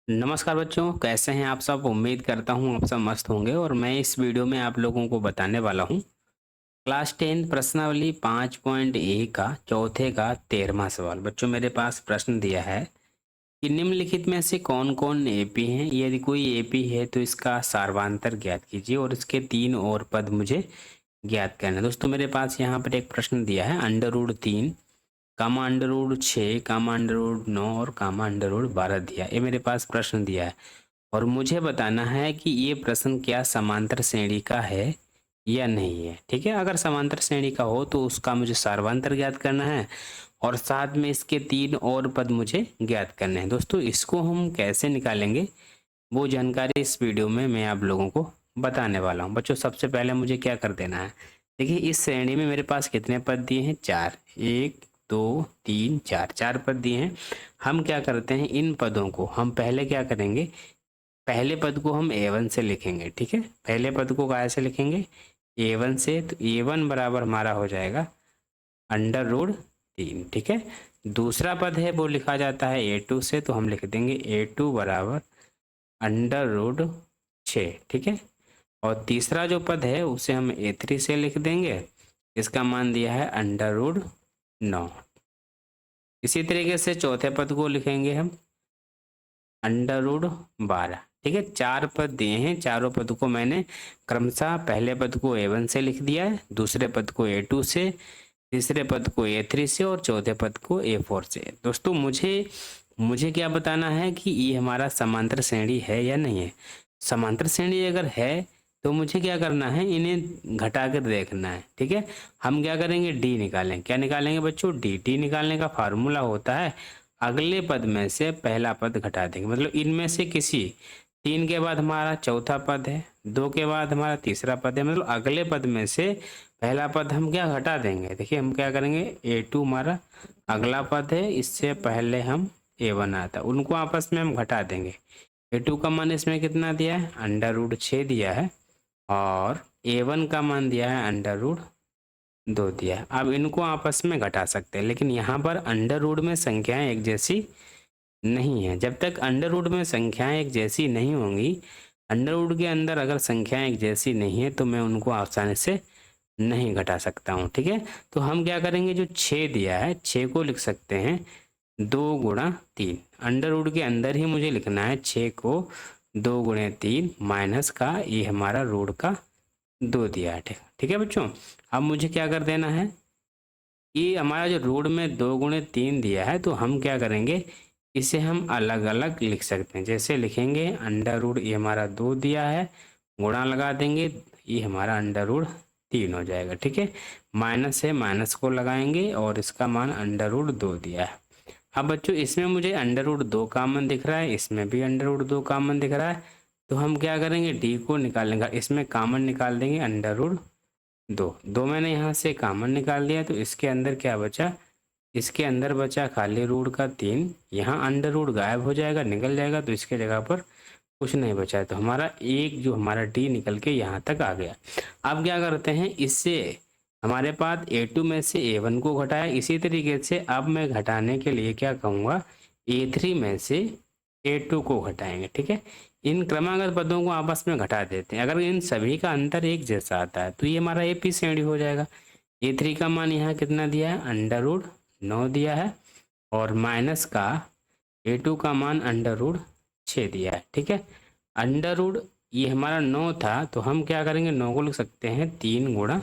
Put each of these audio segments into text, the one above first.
नमस्कार बच्चों, कैसे हैं आप सब। उम्मीद करता हूँ आप सब मस्त होंगे। और मैं इस वीडियो में आप लोगों को बताने वाला हूँ क्लास 10 प्रश्नावली 5.1 का चौथे का 13वां सवाल। बच्चों, मेरे पास प्रश्न दिया है कि निम्नलिखित में से कौन कौन एपी हैं। यदि कोई एपी है तो इसका सार्वधातर ज्ञात कीजिए और इसके 3 और पद मुझे ज्ञात करना है। दोस्तों, मेरे पास यहाँ पर एक प्रश्न दिया है √3 कामा √6 कामा √9 और कामा √12 दिया। ये मेरे पास प्रश्न दिया है और मुझे बताना है कि ये प्रश्न क्या समांतर श्रेणी का है या नहीं है। ठीक है, अगर समांतर श्रेणी का हो तो उसका मुझे सार्वधातर ज्ञात करना है और साथ में इसके 3 और पद मुझे ज्ञात करने हैं। दोस्तों, इसको हम कैसे निकालेंगे वो जानकारी इस वीडियो में मैं आप लोगों को बताने वाला हूँ। बच्चों, सबसे पहले मुझे क्या कर देना है। देखिए, इस श्रेणी में मेरे पास कितने पद दिए हैं? 4। 1 2 3 4, 4 पद दिए हैं। हम क्या करते हैं, इन पदों को हम पहले क्या करेंगे, पहले पद को हम A1 से लिखेंगे। ठीक है, पहले पद को काय से लिखेंगे? A1 से। तो A1 बराबर हमारा हो जाएगा √3। ठीक है, दूसरा पद है वो लिखा जाता है A2 से, तो हम लिख देंगे A2 बराबर √6। ठीक है, और तीसरा जो पद है उसे हम A3 से लिख देंगे, इसका मान दिया है √9। इसी तरीके से चौथे पद को लिखेंगे हम √12। ठीक है, 4 पद दिए हैं, चारों पद को मैंने क्रमशः पहले पद को A1 से लिख दिया है, दूसरे पद को A2 से, तीसरे पद को A3 से और चौथे पद को A4 से। दोस्तों, मुझे मुझे क्या बताना है कि ये हमारा समांतर श्रेणी है या नहीं है। समांतर श्रेणी अगर है तो मुझे क्या करना है, इन्हें घटा कर देखना है। ठीक है, हम क्या करेंगे, डी निकालें। क्या निकालेंगे बच्चों? डी निकालने का फार्मूला होता है अगले पद में से पहला पद घटा देंगे। मतलब इनमें से किसी 3 के बाद हमारा चौथा पद है, 2 के बाद हमारा तीसरा पद है, मतलब अगले पद में से पहला पद हम क्या घटा देंगे। देखिए, हम क्या करेंगे, A2 हमारा अगला पद है, इससे पहले हम A1 आता है, उनको आपस में हम घटा देंगे। A2 का मान इसमें कितना दिया है? √6 दिया है और A1 का मान दिया है √2 दिया है। अब इनको आपस में घटा सकते हैं, लेकिन यहाँ पर अंडर रूट में संख्याएं एक जैसी नहीं है। जब तक अंडर रूट में संख्याएं एक जैसी नहीं होंगी, अंडर रूट के अंदर अगर संख्याएं एक जैसी नहीं है तो मैं उनको आसानी से नहीं घटा सकता हूँ। ठीक है, तो हम क्या करेंगे, जो 6 दिया है 6 को लिख सकते हैं 2 × 3। अंडर रूट के अंदर ही मुझे लिखना है 6 को 2 × 3 माइनस का ये हमारा रूट का 2 दिया है। ठीक है बच्चों, अब मुझे क्या कर देना है, ये हमारा जो रूट में 2 × 3 दिया है तो हम क्या करेंगे, इसे हम अलग अलग लिख सकते हैं। जैसे लिखेंगे अंडर रूट, ये हमारा 2 दिया है, गुणा लगा देंगे, ये हमारा √3 हो जाएगा। ठीक है, माइनस है, माइनस को लगाएंगे और इसका मान √2 दिया है। अब बच्चों, इसमें मुझे √2 कॉमन दिख रहा है, इसमें भी √2 कॉमन दिख रहा है, तो हम क्या करेंगे, डी को निकालेंगे, इसमें कॉमन निकाल देंगे √2। मैंने यहाँ से कॉमन निकाल दिया, तो इसके अंदर क्या बचा, इसके अंदर बचा खाली रूट का 3। यहाँ अंडर रूट गायब हो जाएगा, निकल जाएगा, तो इसके जगह पर कुछ नहीं बचा है, तो हमारा एक जो हमारा डी निकल के यहाँ तक आ गया। अब क्या करते हैं, इससे हमारे पास A2 में से A1 को घटाया, इसी तरीके से अब मैं घटाने के लिए क्या कहूँगा, A3 में से A2 को घटाएंगे। ठीक है, इन क्रमागत पदों को आपस में घटा देते हैं। अगर इन सभी का अंतर एक जैसा आता है तो ये हमारा एपी श्रेणी हो जाएगा। A3 का मान यहाँ कितना दिया है, √9 दिया है और माइनस का A2 का मान √6 दिया है। ठीक है, अंडर रूट ये हमारा 9 था, तो हम क्या करेंगे, 9 को लिख सकते हैं 3 ×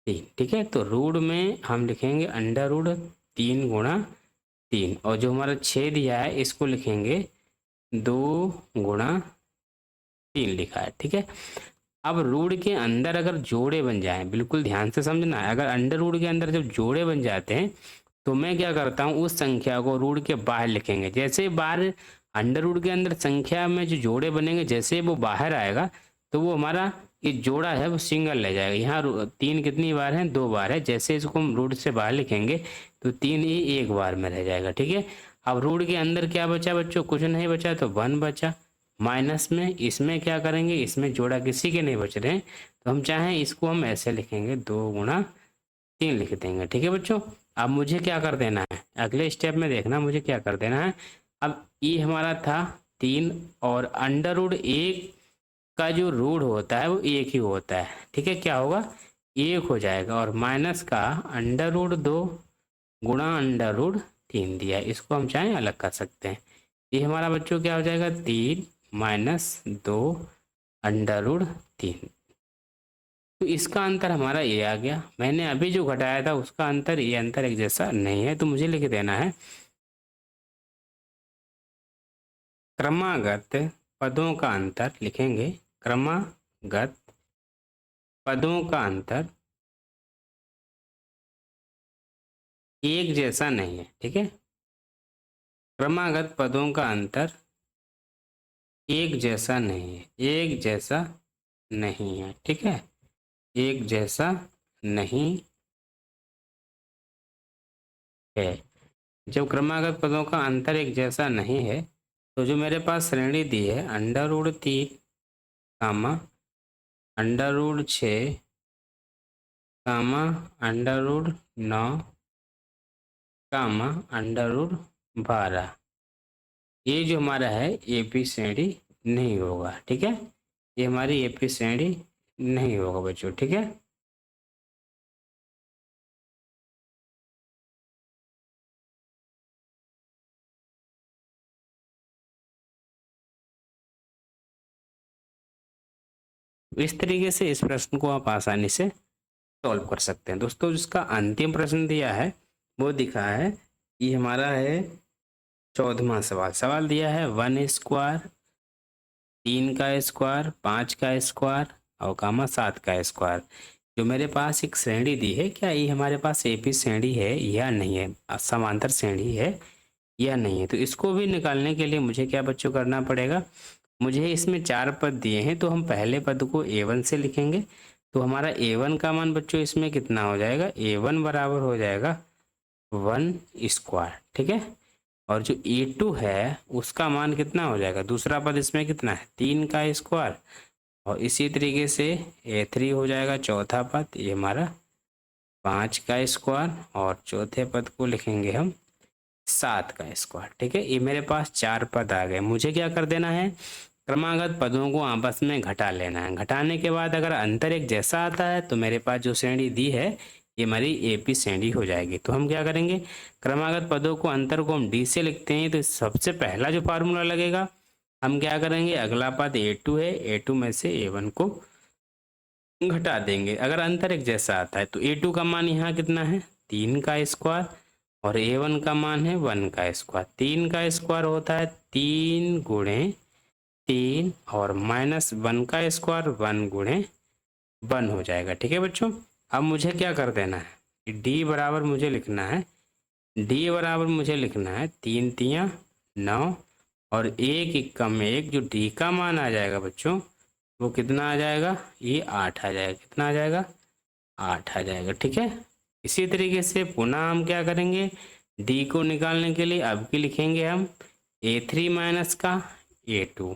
3। ठीक है, तो रूट में हम लिखेंगे √3 × 3 और जो हमारा 6 दिया है इसको लिखेंगे 2 × 3 लिखा है। ठीक है, अब रूट के अंदर अगर जोड़े बन जाएं, बिल्कुल ध्यान से समझना है, अगर अंडर रूट के अंदर जब जोड़े बन जाते हैं तो मैं क्या करता हूँ, उस संख्या को रूट के बाहर लिखेंगे। जैसे बाहर अंडर रूट के अंदर संख्या में जो जोड़े बनेंगे, जैसे वो बाहर आएगा तो वो हमारा ये जोड़ा है वो सिंगल रह जाएगा। यहाँ 3 कितनी बार है, 2 बार है, जैसे इसको हम रूट से बाहर लिखेंगे तो 3 ही एक बार में रह जाएगा। ठीक है, अब रूट के अंदर क्या बचा बच्चों, कुछ नहीं बचा, तो 1 बचा। माइनस में इसमें क्या करेंगे, इसमें जोड़ा किसी के नहीं बच रहे हैं, तो हम चाहें इसको हम ऐसे लिखेंगे 2 × 3 लिख देंगे। ठीक है बच्चों, अब मुझे क्या कर देना है, अगले स्टेप में देखना मुझे क्या कर देना है। अब ये हमारा था 3 और अंडर रूट 1 का जो रूट होता है वो 1 ही होता है, ठीक है। क्या होगा, 1 हो जाएगा। और माइनस का अंडर रूट 2 गुणा अंडर रूट 3 दिया है, इसको हम चाहें अलग कर सकते हैं। ये हमारा बच्चों क्या हो जाएगा, 3 माइनस 2 अंडर रूट 3। तो इसका अंतर हमारा ये आ गया। मैंने अभी जो घटाया था उसका अंतर, ये अंतर एक जैसा नहीं है, तो मुझे लिख देना है क्रमागत पदों का अंतर। लिखेंगे क्रमागत पदों का अंतर एक जैसा नहीं है, ठीक है। क्रमागत पदों का अंतर एक जैसा नहीं है, एक जैसा नहीं है, ठीक है। एक जैसा नहीं है। जब क्रमागत पदों का अंतर एक जैसा नहीं है तो जो मेरे पास श्रेणी दी है अंडर रूट 3 कामा अंडर रूट 6 कामा अंडर रूट 9 कामा अंडर रूट 12, ये जो हमारा है एपी श्रेणी नहीं होगा, ठीक है। ये हमारी एपी श्रेणी नहीं होगा बच्चों, ठीक है। इस तरीके से इस प्रश्न को आप आसानी से सॉल्व कर सकते हैं। दोस्तों जिसका अंतिम प्रश्न दिया है वो दिखा है, ये हमारा है 14वां सवाल। सवाल दिया है 1 स्क्वायर, 3 का स्क्वायर, 5 का स्क्वायर और कामा 7 का स्क्वायर। जो मेरे पास एक श्रेणी दी है, क्या ये हमारे पास एपी श्रेणी है या नहीं है, समांतर श्रेणी है या नहीं है। तो इसको भी निकालने के लिए मुझे क्या बच्चों करना पड़ेगा, मुझे इसमें 4 पद दिए हैं, तो हम पहले पद को A1 से लिखेंगे। तो हमारा A1 का मान बच्चों इसमें कितना हो जाएगा, A1 बराबर हो जाएगा 1 स्क्वायर, ठीक है। और जो A2 है उसका मान कितना हो जाएगा, दूसरा पद इसमें कितना है 3 का स्क्वायर। और इसी तरीके से A3 हो जाएगा चौथा पद, ये हमारा 5 का स्क्वायर। और चौथे पद को लिखेंगे हम 7 का स्क्वायर, ठीक है। ये मेरे पास 4 पद आ गए। मुझे क्या कर देना है, क्रमागत पदों को आपस में घटा लेना है। घटाने के बाद अगर अंतर एक जैसा आता है तो मेरे पास जो श्रेणी दी है ये हमारी एपी श्रेणी हो जाएगी। तो हम क्या करेंगे, क्रमागत पदों को अंतर को हम डी से लिखते हैं, तो सबसे पहला जो फार्मूला लगेगा हम क्या करेंगे, अगला पद A2 है, A2 में से A1 को घटा देंगे। अगर अंतर एक जैसा आता है तो A2 का मान यहाँ कितना है 3 का स्क्वायर और A1 का मान है 1 का स्क्वायर। 3 का स्क्वायर होता है 3 गुणे 3 और माइनस 1 का स्क्वायर 1 गुणे 1 हो जाएगा, ठीक है बच्चों। अब मुझे क्या कर देना है, डी बराबर मुझे लिखना है, डी बराबर मुझे लिखना है 3 तियाँ 9 और 1 इक्का में 1, जो डी का मान आ जाएगा बच्चों वो कितना आ जाएगा, ये 8 आ जाएगा। कितना आ जाएगा, 8 आ जाएगा, ठीक है। इसी तरीके से पुनः हम क्या करेंगे, डी को निकालने के लिए अब की लिखेंगे हम A3 माइनस का A2।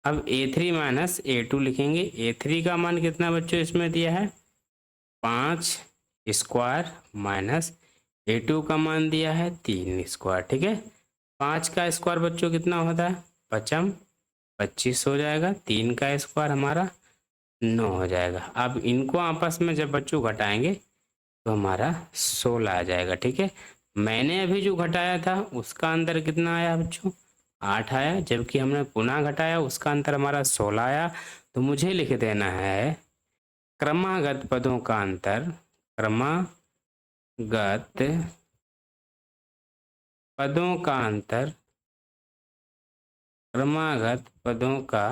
अब A3 माइनस A2 लिखेंगे। A3 का मान कितना बच्चों इसमें दिया है 5 स्क्वायर माइनस A2 का मान दिया है 3 स्क्वायर, ठीक है। 5 का स्क्वायर बच्चों कितना होता है 5 25 हो जाएगा, 3 का स्क्वायर हमारा 9 हो जाएगा। अब इनको आपस में जब बच्चों घटाएंगे तो हमारा 16 आ जाएगा, ठीक है। मैंने अभी जो घटाया था उसका अंतर कितना आया बच्चों 8 आया, जबकि हमने पुनः घटाया उसका अंतर हमारा 16 आया। तो मुझे लिख देना है क्रमागत पदों का अंतर, क्रमागत पदों का अंतर, क्रमागत पदों का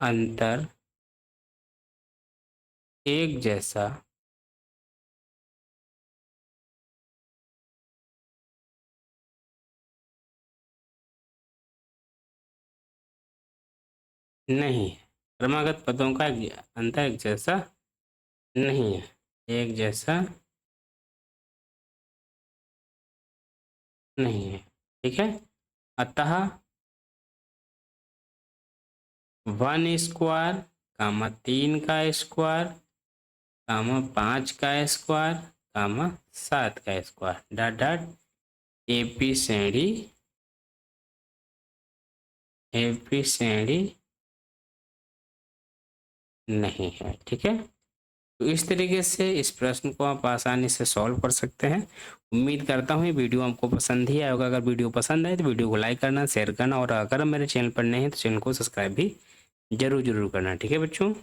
अंतर एक जैसा नहीं है। क्रमागत पदों का अंतर एक जैसा नहीं है, एक जैसा नहीं है, ठीक है। अतः 1 स्क्वायर कामा 3 का स्क्वायर कामा 5 का स्क्वायर कामा 7 का स्क्वायर डॉट डॉट एपी श्रेणी एफिशिएंटली नहीं है। ठीक है, तो इस तरीके से इस प्रश्न को आप आसानी से सॉल्व कर सकते हैं। उम्मीद करता हूँ ये वीडियो आपको पसंद ही आया होगा। अगर वीडियो पसंद आए तो वीडियो को लाइक करना, शेयर करना और अगर मेरे चैनल पर नए हैं तो चैनल को सब्सक्राइब भी जरूर करना। ठीक है बच्चों।